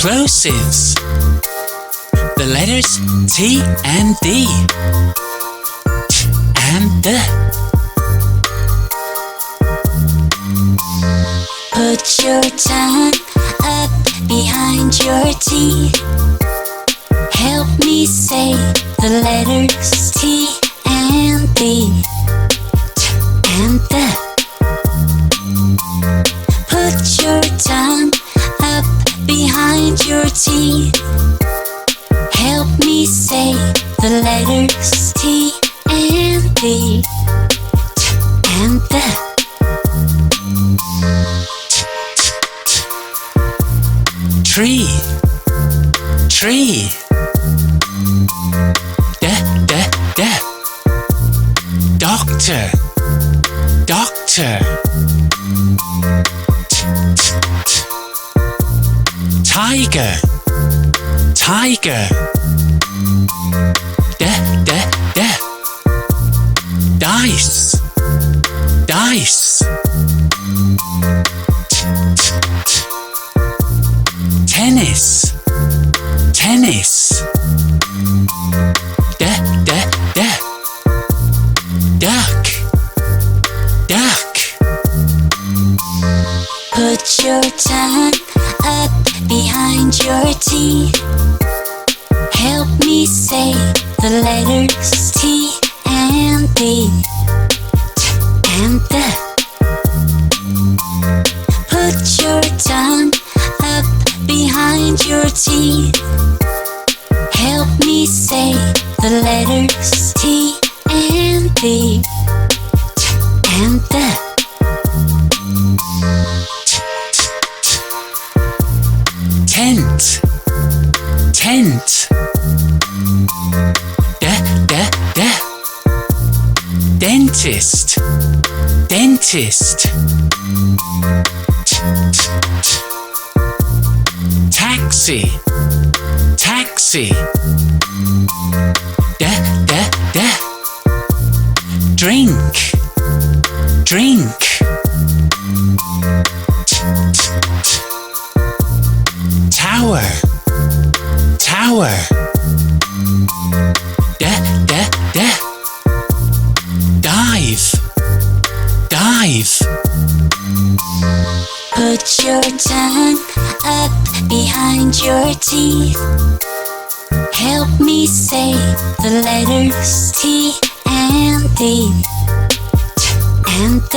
Plosives. The letters T and D. T and D. Put your tongue up behind your teeth. Help me say the letters T and D. T and D. Put your tongue up behind your teeth. Help me say the letters T and D. T and D. Tree, tree. Doctor, doctor. Tiger, tiger. Dice, dice. Tennis, tennis. Duck, duck. Put your tongue up behind your teeth. Help me say the letters T and D. T and D. Put your tongue up behind your teeth. Help me say the letters T and D. T and D. Tent, tent. Dentist, dentist. Taxi, taxi. Drink, drink. Tower, tower. Dive, dive. Put your tongue up behind your teeth. Help me say the letters T and D. T and D.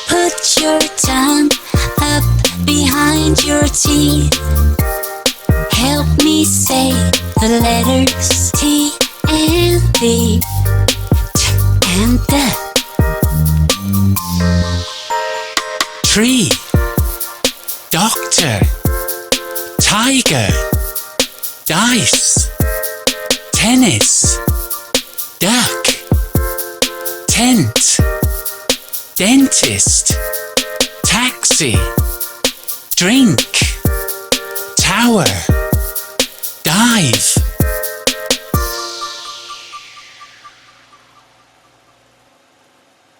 Put your tongue up behind your teeth. Help me say the letters T and D. T and D. Tree, doctor, tiger, dice, tennis, duck, tent, dentist, taxi, drink, tower, dive.